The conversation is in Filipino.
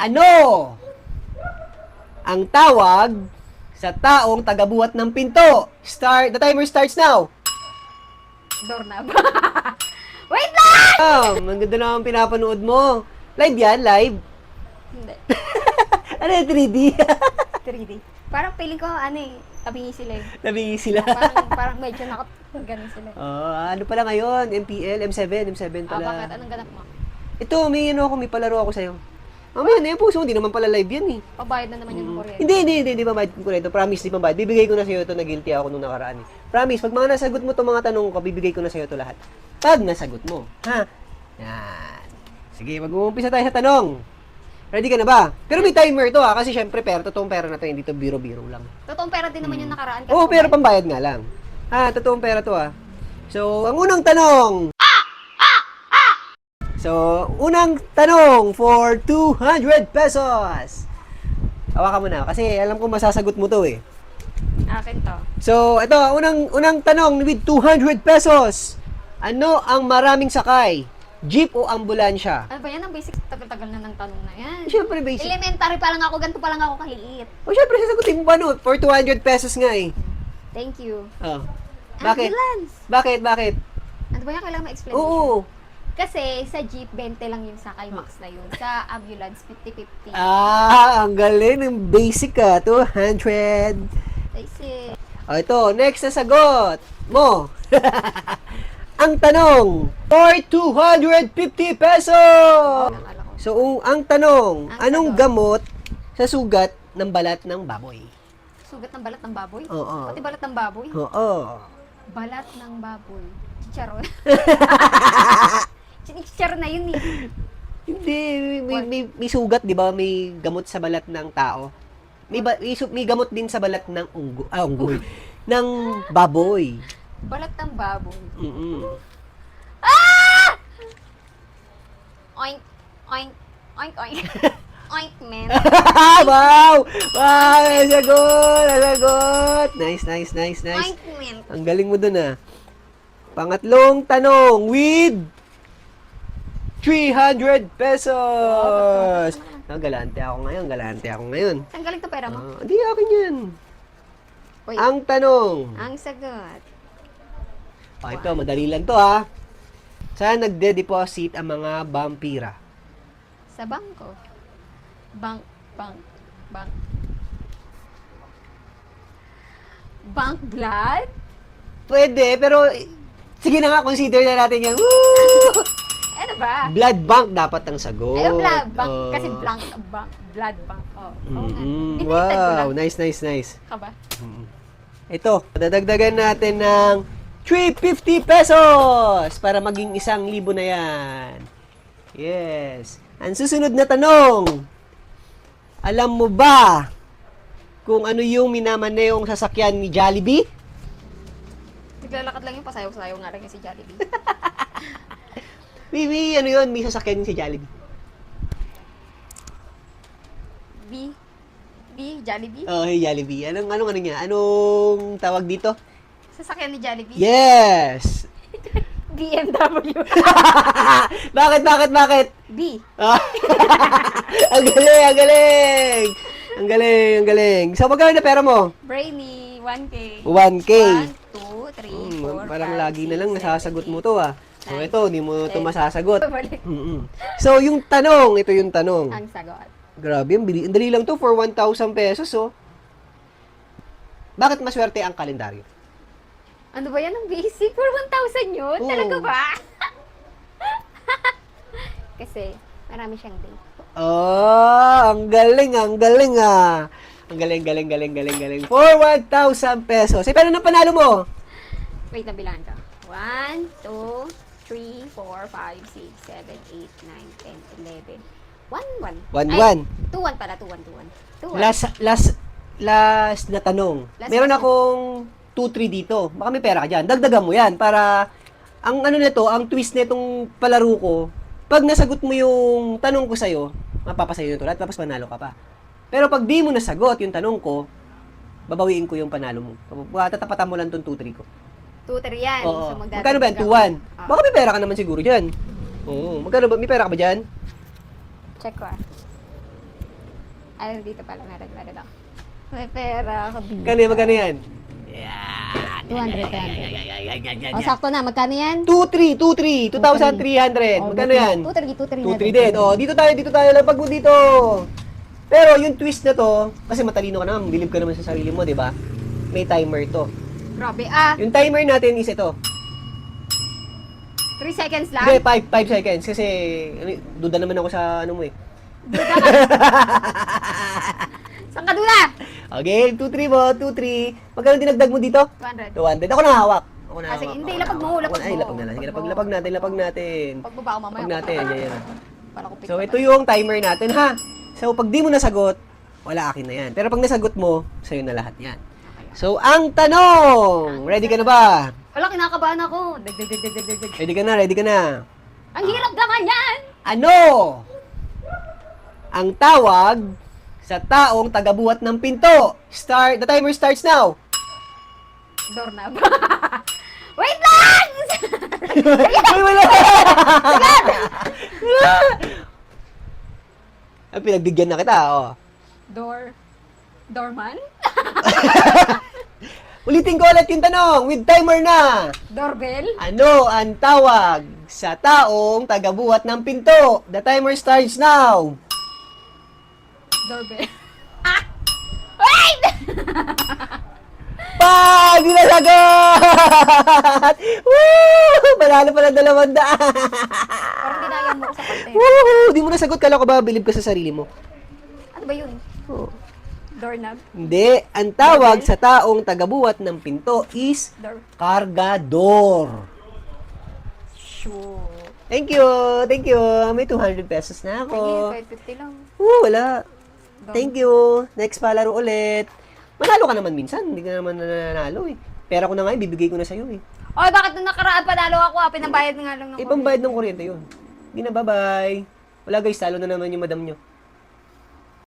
Ano ang tawag sa taong tagabuhat ng pinto? The timer starts now. Doorknob. Wait lang! Ang ganda na ang pinapanood mo. Live yan? Live? Hindi. Ano yung 3D? 3D. Parang feeling ko, tabingi sila eh. Nabingi sila. Parang medyo ganun sila. Ano pala ngayon? MPL, M7 Bakit? pala. Anong ganap mo? Ito, may palaro ako sa'yo. Mamaya na yung puso, hindi naman pala live yan eh. Pabayad na naman yung kuryente. Hindi pa bayad ko ito. Promise, di pa bayad. Bibigay ko na sa'yo ito na guilty ako nung nakaraan eh. Promise, pag mga nasagot mo itong mga tanong ko, bibigay ko na sa'yo ito lahat. Pag nasagot mo, ha? Yan. Sige, mag-uumpisa tayo sa tanong. Ready ka na ba? Pero may timer to ha, kasi syempre totoong pera na to, hindi to biro-biro lang. Totoong pera din naman yung nakaraan. Oo, pero pambayad nga lang. Ha, totoong pera to ha. So, ang unang tanong. Unang tanong for 200 pesos. Hawakan mo na, kasi alam ko masasagot mo to eh. Akin to. So, ito, unang tanong with 200 pesos. Ano ang maraming sakay? Jeep o ambulansya? Ano ba yan? Ang basic, tagal-tagal na ng tanong na yan. Siyempre, basic. Elementary pa lang ako, ganito pa lang ako kaliit. O, siyempre, sasagutin mo ba no? For 200 pesos nga eh. Thank you. Oh. Bakit? Ambulance! Bakit? Ano ba yan? Kailangan ma-explain? Oo. Kasi sa jeep, 20 lang yung sakay max na yun. Sa ambulance, 50-50. Ang galing ng basic 200. Basic. O, ito, next na sagot mo. Ang tanong, for 250 pesos. Nakala ko. So, ang tanong, Ang anong sagot. gamot sa sugat ng balat ng baboy? Sugat ng balat ng baboy? Oo. Pati balat ng baboy? Oo. Balat ng baboy. Chicharon. Chicharon na yun eh. Hindi, may sugat, di ba? May gamot sa balat ng tao. May gamot din sa balat ng unggoy. Ng baboy. Balat ng baboy. Mm-mm. Oink, oink, oink, oink. Ointment. Wow! Wow! Nasagot! Nice. Ointment. Ang galing mo dun ah. Pangatlong tanong with 300 pesos. Galante ako ngayon. Ang galing to pera mo. Hindi akin yan. Wait. Ang tanong. Ang sagot. Ito, madali lang to ha. Saan nagde-deposit ang mga vampira? Sa bangko. Bank. Bank blood? Pwede, pero sige na nga, consider na natin yan. Woo! Ano ba? Blood bank dapat ang sagot. Ayaw blood bank. Oh. Kasi blood bank. Oh. Oo nga. Mm-mm. Binaliktad ko Wow, lang. nice. Ka ba? Ito, dadagdagan natin ng 350 pesos para maging 1,000 na yan. Yes. Ang susunod na tanong. Alam mo ba kung ano yung minamaneyong sasakyan ni Jollibee? Naglalakad lang yung pasayaw-sayaw nga lang yung si Jollibee. May sasakyan si Jollibee. Jollibee? Oh, hey Jollibee. Anong niya? Anong tawag dito? Sasakyan ni Jollibee? Yes! BMW. Bakit? B. Ah. Ang galing. So, magkano na pera mo? Brainy, 1K. 1K. 1, 2, 3, 4, Parang 5, lagi na lang 6, nasasagot 7, mo to ah. So, 9, ito, hindi mo to 10. masasagot. Balik. So, ito yung tanong. Ang sagot. Grabe, ang dali lang to for 1,000 pesos oh. Bakit maswerte ang kalendaryo? Ano ba yan ang basic? For 1,000 yun? Oo. Talaga ba? Kasi marami siyang date. Oh, ang galing ah. Ang galing. For 1,000 pesos. Pero na panalo mo? Wait, nabilangan ka. 1, 2, 3, 4, 5, 6, 7, 8, 9, 10, 11. 1, 1-1. 2-1 pala, 2-1. Last na tanong. Last Meron question. akong 2-3 dito. Baka may pera ka dyan. Dagdagan mo yan para ang ang twist nitong palaro ko, pag nasagot mo yung tanong ko sa'yo, mapapasayo yung lahat, tapos panalo ka pa. Pero pag di mo nasagot yung tanong ko, babawiin ko yung panalo mo. Tatapatan mo lang itong 2-3 ko. 2-3 yan. Oo. So, Magkano ba yan? 2-1? Ah. Baka may pera ka naman siguro dyan. Oo. Magkano ba? May pera ka ba dyan? Check ko ah. Ay, dito pala. Meron ako. May pera ako dito. Magkano yan? 200. O, sakto na. Magkano yan? 2,300. 2,300. Magkano yan? 2,300. 2,300 din. Oh, dito tayo. Lapag mo dito. Pero yung twist na to, kasi matalino ka naman, bilib ka naman sa sarili mo, di ba? May timer to. Grabe, Yung timer natin is ito. 3 seconds lang. Hindi, 5 seconds. Kasi, duda naman ako sa ano mo eh. Saan ka dula? Okay, 2-3 mo, 2-3. Magkano dinagdag mo dito? 200. 200. Ako na hawak. Sige, hindi, lapag mo. Ay, lapag na lang. Sige, lapag natin. Pagbaba ko mamaya. Lapag natin. Yan. Para ko So, ito yung timer natin, ha? So, pag di mo nasagot, wala akin na yan. Pero pag nasagot mo, sa'yo na lahat yan. So, ang tanong! Ready ka na ba? Wala, kinakabahan ako. Ready ka na. Ang hirap naman yan! Ano ang tawag sa taong tagabuhat ng pinto? The timer starts now. Doorknob. Wait lang! Uy, wala! Wala! Ay, pinagbigyan na kita, oh. Doorman? Ulitin ko ulit yung tanong, with timer na. Doorbell? Ano ang tawag sa taong tagabuhat ng pinto? The timer starts now. Doorbell. Wait! Pag! Di na sagot! Woo! Panalo pala 200. Parang dinaya mo ko sa content. Woo! Di mo nasagot. Kala ko ba bilib ka sa sarili mo? Ano ba yun? Oh. Doorknob? Hindi. Ang tawag sa taong tagabuhat ng pinto is kargador. Sure. Thank you. May 200 pesos na ako. Ay, 550 lang. Wala. Thank you. Next palaro ulit. Manalo ka naman minsan. Hindi ka naman nananalo eh. Pera ko na nga, ibibigay ko na sa'yo eh. Oy, bakit nung nakaraan panalo ako? Pinambayad nga lang ng Ipambayad ng kuryente yun. Hindi na, bye-bye. Wala guys, talo na naman yung madam nyo.